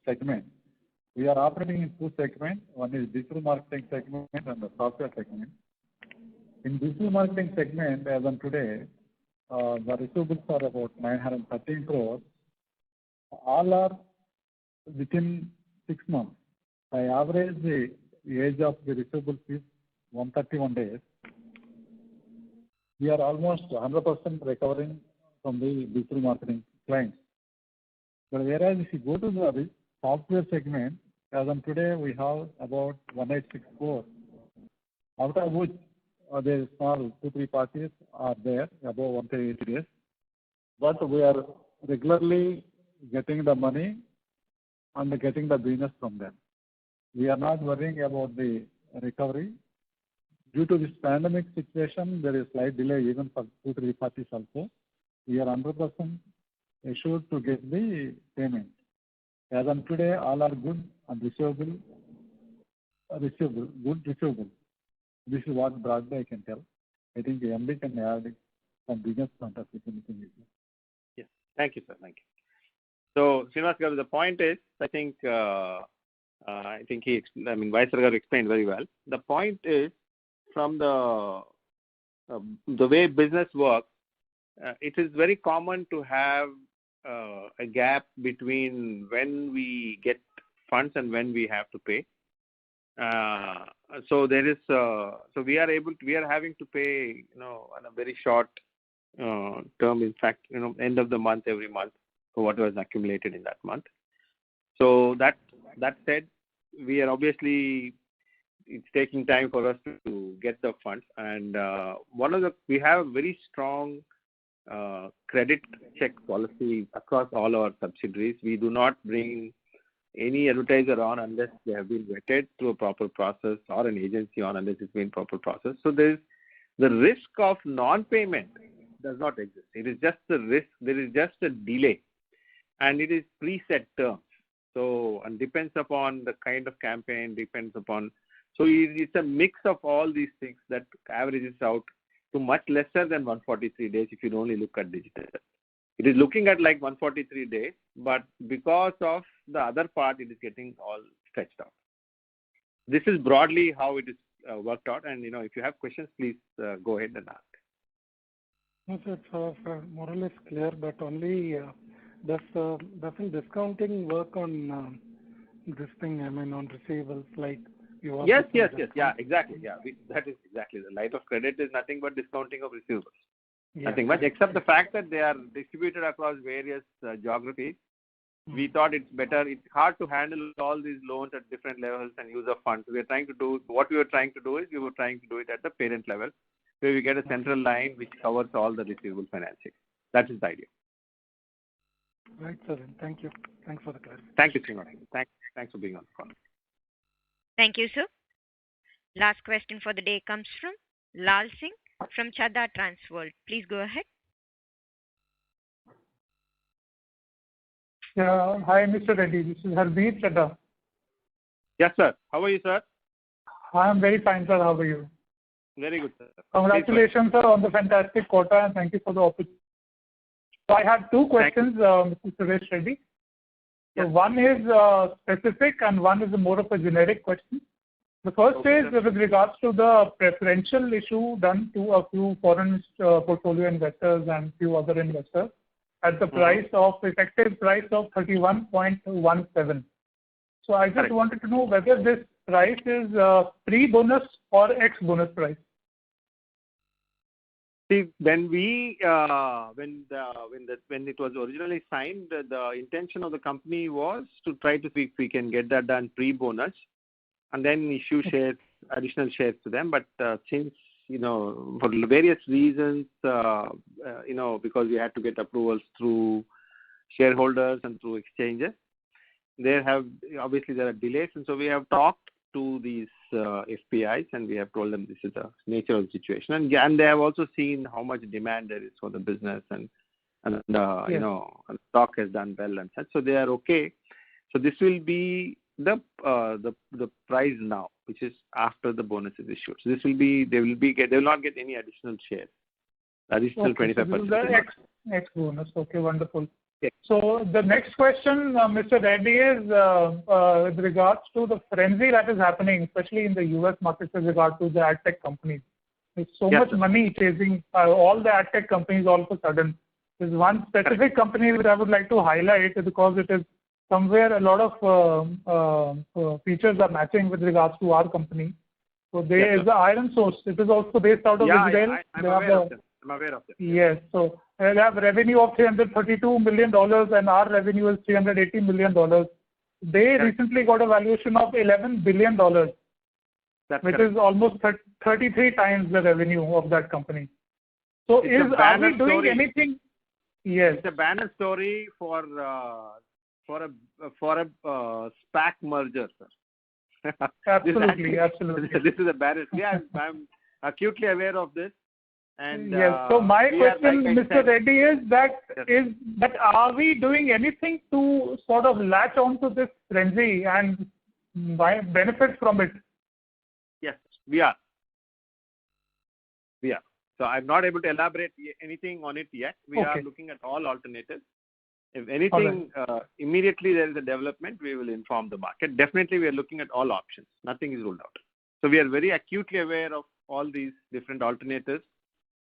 segment. We are operating in two segments. One is digital marketing segment and the software segment. In digital marketing segment, as on today, the receivables are about 913 crores. All are within 6 months. By average, the age of the receivables is 131 days. We are almost 100% recovering from the digital marketing clients. But whereas if you go to the software segment, as on today, we have about 186 crores, out of which there is small 2-3 parties are there above 180 days. But we are regularly getting the money and getting the business from them. We are not worrying about the recovery. Due to this pandemic situation, there is slight delay even for 2-3 parties also. We are 100% assured to get the payment. As on today, all are good and receivable. This is what broadly I can tell. I think the MD can add some business point of view. Yes. Thank you, sir. Thank you. So, Srinivas Garu, the point is, I think Vice Garu explained very well. The point is, from the way business works, it is very common to have a gap between when we get funds and when we have to pay. So there is, so we are having to pay, on a very short term. In fact, end of the month every month for what was accumulated in that month. So that said, we are obviously, it's taking time for us to get the funds, and we have a very strong credit check policy across all our subsidiaries. We do not bring any advertiser on unless they have been vetted through a proper process, or an agency on unless it's been proper process. So the risk of non-payment does not exist. It is just the risk. There is just a delay, and it is preset terms. So, and depends upon the kind of campaign, so it's a mix of all these things that averages out to much lesser than 143 days if you only look at digital. It is looking at like 143 days, but because of the other part, it is getting all stretched out. This is broadly how it is worked out, and if you have questions, please go ahead and ask. No, sir, it's more or less clear, but only doesn't discounting work on this thing? I mean, on receivables, like you. Yes, yeah, exactly. Yeah, that is exactly the light of credit is nothing but discounting of receivables. Yeah. Nothing much, except the fact that they are distributed across various geographies. We thought it's better. It's hard to handle all these loans at different levels and use of funds. We were trying to do it at the parent level, where we get a central line which covers all the receivable financing. That is the idea. Right, sir. Thank you. Thanks for the clarification. Thank you, Srinivas. Thanks for being on the call. Thank you, sir. Last question for the day comes from Lal Singh from Chadha Transworld. Please go ahead. Yeah. Hi, Mr. Reddy. This is Hardeep Chadha. Yes, sir. How are you, sir? I am very fine, sir. How are you? Very good, sir. Congratulations, sir, on the fantastic quarter, and thank you for the opportunity. So I have two questions, Mr. Suresh Reddy. So one is specific and one is more of a generic question. The first is with regards to the preferential issue done to a few foreign portfolio investors and few other investors at the effective price of 31.17. So I just wanted to know whether this price is pre-bonus or ex-bonus price. See, when it was originally signed, the intention of the company was to try to see if we can get that done pre-bonus, and then issue additional shares to them. But since for various reasons, because we had to get approvals through shareholders and through exchanges, there are delays, and so we have talked to these FPIs, and we have told them this is the nature of the situation, and they have also seen how much demand there is for the business, and stock has done well and such, so they are okay. So this will be the price now, which is after the bonus is issued. So this will be they will not get any additional shares, additional 25%. So this is the ex bonus. Okay, wonderful. Okay. So the next question, Mr. Reddy, is with regards to the frenzy that is happening, especially in the US market with regard to the ad tech companies. There's so much money chasing all the ad tech companies all of a sudden. There's one specific company which I would like to highlight because it is somewhere a lot of features are matching with regards to our company. So there is the Iron Source. It is also based out of Israel. I'm aware of them. Yes. So they have revenue of $332 million and our revenue is $380 million. They recently got a valuation of $11 billion, which is almost 33 times the revenue of that company. So are we doing anything? Yes. It's a banner story for a SPAC merger, sir. Absolutely, absolutely. This is a banner. Yeah, I'm acutely aware of this. And yes. So my question, Mr. Reddy, is that are we doing anything to sort of latch onto this frenzy and benefit from it? Yes, we are. So I'm not able to elaborate anything on it yet. We are looking at all alternatives. If anything, immediately there is a development, we will inform the market. Definitely, we are looking at all options. Nothing is ruled out. So we are very acutely aware of all these different alternatives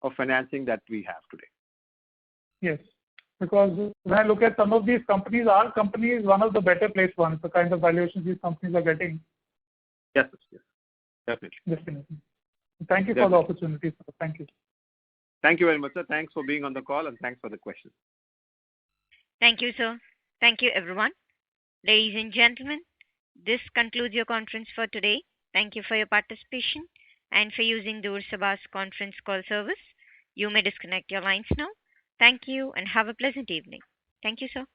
of financing that we have today. Yes, because when I look at some of these companies, our company is one of the better placed ones, the kind of valuations these companies are getting. Yes, definitely. Definitely. Thank you for the opportunity, sir. Thank you. Thank you very much, sir. Thanks for being on the call and thanks for the question. Thank you, sir. Thank you, everyone. Ladies and gentlemen, this concludes your conference for today. Thank you for your participation and for using Dur Sabha's conference call service. You may disconnect your lines now. Thank you and have a pleasant evening. Thank you, sir.